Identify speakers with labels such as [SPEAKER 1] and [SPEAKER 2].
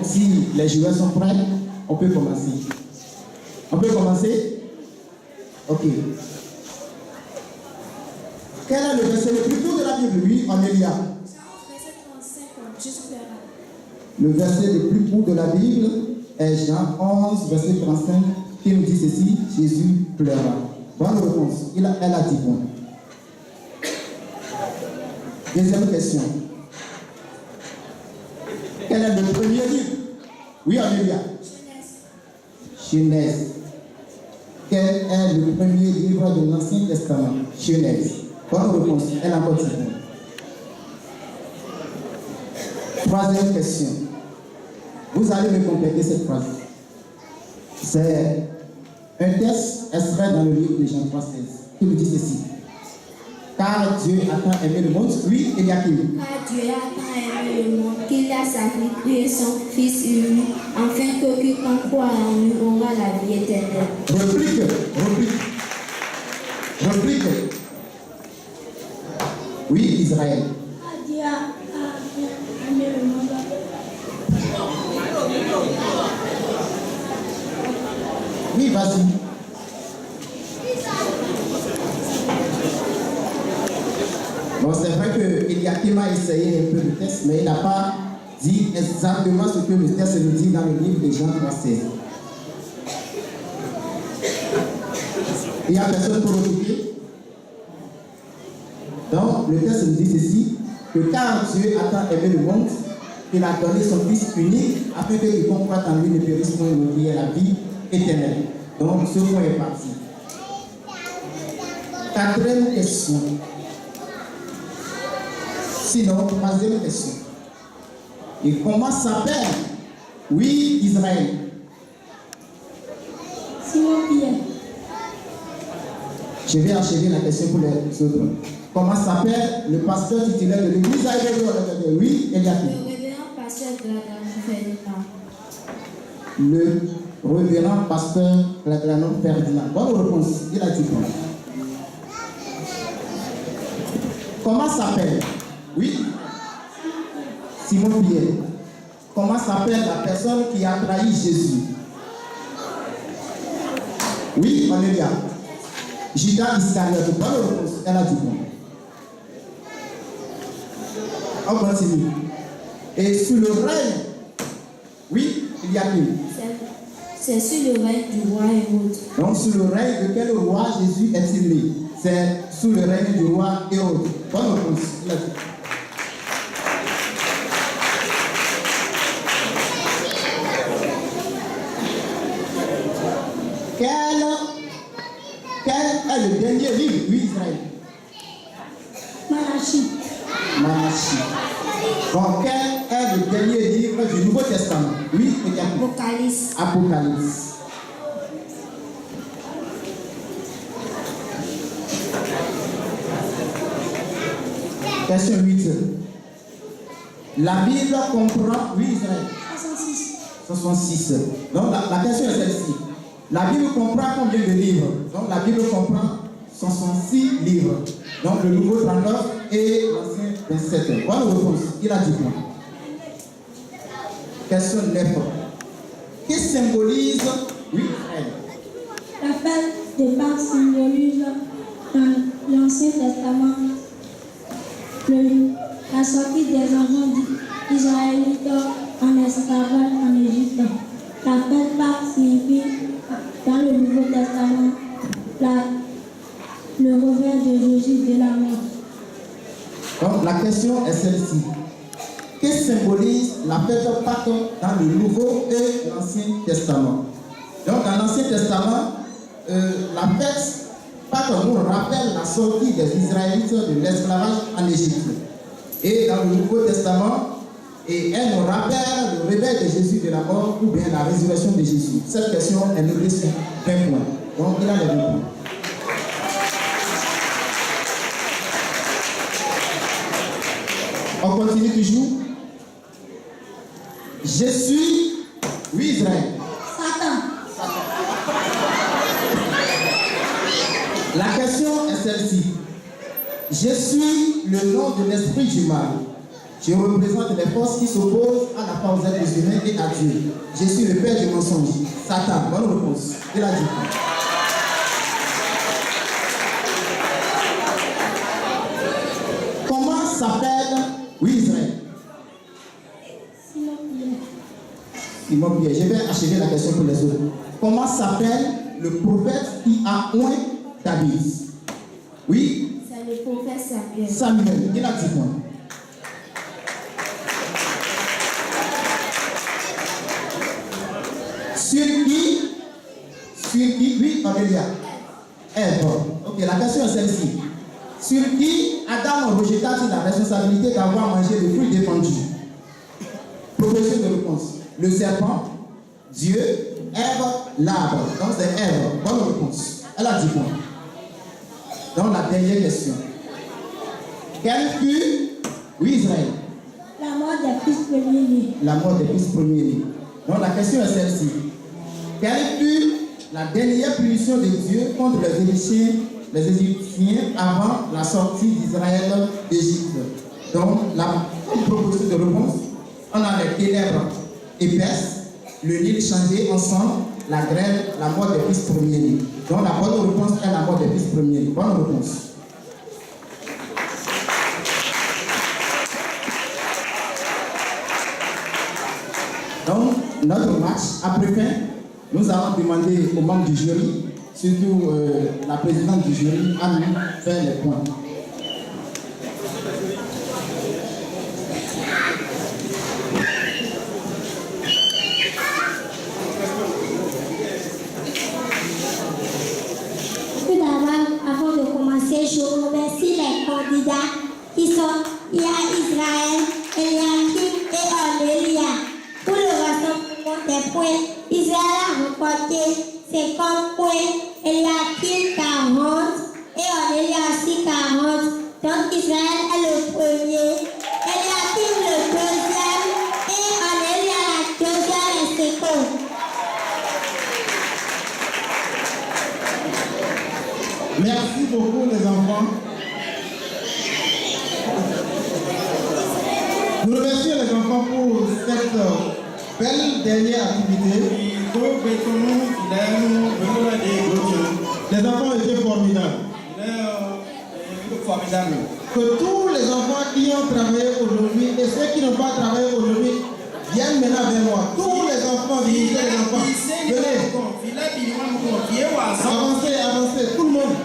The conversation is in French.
[SPEAKER 1] si les joueurs sont prêts, on peut commencer. On peut commencer? Ok. Quel est le verset le plus court de la Bible? Oui, Amélia.
[SPEAKER 2] Verset 35, Jésus pleura.
[SPEAKER 1] Le verset le plus court de la Bible est Jean 11, verset 35, qui nous dit ceci: Jésus pleura. Bonne réponse. Elle a 10 points. Deuxième question. Quel est le premier livre? Oui, Amélia. Genèse. Quel est le premier livre de l'Ancien Testament? Genèse. Bonne réponse. Elle a encore 10 points. Troisième question. Vous allez me compléter cette phrase. C'est un texte extrait dans le livre de Jean 3,16 qui nous dit ceci: car Dieu a tant aimé le monde. Oui, il y a qui?
[SPEAKER 2] Car Dieu a tant aimé le monde qu'il a sacrifié son Fils unique, afin que quiconque croit en lui aura la vie éternelle.
[SPEAKER 1] Réplique. Oui, Israël.
[SPEAKER 2] Dieu a aimé le monde.
[SPEAKER 1] Oui, vas-y. Bon, c'est vrai que Eliakim a essayé un peu le texte, mais il n'a pas dit exactement ce que le texte nous dit dans le livre de Jean 3,16. Il n'y a personne pour répliquer. Donc, le texte nous dit ceci: que car Dieu a tant aimé le monde, qu'il a donné son Fils unique, afin que quiconque croit en lui ne périsse point, mais ait la vie éternelle. Donc, ce point est parti. Quatrième question. Sinon, troisième question. Et comment s'appelle? Oui, Israël.
[SPEAKER 2] Simon Pierre.
[SPEAKER 1] Je vais achever la question pour les autres. Comment s'appelle le pasteur titulaire de l'église? Oui, Eliakim.
[SPEAKER 2] Le révérend pasteur Gladanon Ferdinand.
[SPEAKER 1] Le révérend pasteur Gladanon Ferdinand. Bonne réponse. Il a dit quoi? Comment s'appelle? Oui, Simon Pierre. Comment s'appelle la personne qui a trahi Jésus? Oui, Amélia. Judas Iscariote. Bonne réponse. Elle a dit quoi? On continue. Et sous le règne, oui, il y a qui?
[SPEAKER 2] C'est sous le règne du roi Hérode.
[SPEAKER 1] Donc, sous le règne de quel roi Jésus est-il né? C'est sous le règne du roi Hérode. Bonne réponse. Il a dit. Quel est le dernier livre? Oui, Israël.
[SPEAKER 2] Malachie.
[SPEAKER 1] Bon, quel est le dernier livre du Nouveau Testament? Oui, Apocalypse. Question 8. La Bible comprend, oui, Israël. 66. Donc, la question est celle-ci. La Bible comprend combien de livres? Donc, la Bible comprend 66 livres. Donc, le Nouveau 39 et l'Ancien 27. Bonne réponse. Il a dit quoi? Question 9. Qui symbolise? Oui, elle.
[SPEAKER 2] La fête de Pâques symbolise dans l'Ancien Testament la sortie des enfants israélites en esclavage en Égypte. La fête Pâques signifie dans le Nouveau Testament le revers de Jésus de la mort.
[SPEAKER 1] Donc la question est celle-ci. Que symbolise la fête Pâques dans le Nouveau et l'Ancien Testament? Donc dans l'Ancien Testament, la fête Pâques nous rappelle la sortie des Israélites de l'esclavage en Égypte. Et dans le Nouveau Testament, elle nous rappelle le réveil de Jésus de la mort ou bien la résurrection de Jésus. Cette question est notée sur 20 points. Donc il a les 2 points. On continue toujours. Je suis, oui, Israël.
[SPEAKER 2] Satan.
[SPEAKER 1] La question est celle-ci. Je suis le nom de l'esprit du mal. Je représente les forces qui s'opposent à la foi aux êtres humains et à Dieu. Je suis le père du mensonge. Satan, bonne réponse. Il a dit. Comment s'appelle, oui, Israël? Simon Pierre. Je vais achever la question pour les autres. Comment s'appelle le prophète qui a oint David? Oui?
[SPEAKER 2] C'est le prophète Samuel.
[SPEAKER 1] Samuel. Il a dit quoi? Sur qui, oui, Aurélia. Ève. Ok, la question est celle-ci. Sur qui Adam rejeta-t-il la responsabilité d'avoir mangé le fruit défendu? Proposition de réponse. Le serpent, Dieu, Ève, l'arbre. Donc c'est Ève. Bonne réponse. Elle a dit quoi? Donc la dernière question. Quelle fut, oui, Israël?
[SPEAKER 2] La mort des fils premiers-nés.
[SPEAKER 1] La mort des fils premiers-nés. Donc la question est celle-ci. Quelle fut la dernière punition de Dieu contre les Égyptiens avant la sortie d'Israël d'Égypte? Donc la proposition de réponse, on a les ténèbres épaisses, le Nil changé ensemble, la grêle, la mort des fils premiers-nés. Donc la bonne réponse est la mort des fils premiers-nés. Bonne réponse. Donc, notre match, après fin, nous allons demander aux membres du jury, surtout la présidente du jury, à nous faire les points.
[SPEAKER 2] Tout d'abord, avant de commencer, je remercie les candidats qui sont, il y a Israël, Eliakim et Aurélia. Pour le rassemblement des points, Israël a remporté 50 points, Eliakim 40 et Aurélia aussi 40. Donc Israël est le premier, Eliakim le deuxième et Aurélia la deuxième et seconde.
[SPEAKER 1] Merci beaucoup les enfants. Nous remercions les enfants pour cette belle dernière activité. Les enfants étaient formidables. Que tous les enfants qui ont travaillé aujourd'hui et ceux qui n'ont pas travaillé aujourd'hui viennent maintenant vers moi. Tous les enfants, visitez les enfants. Venez. Avancez, avancez, tout le monde.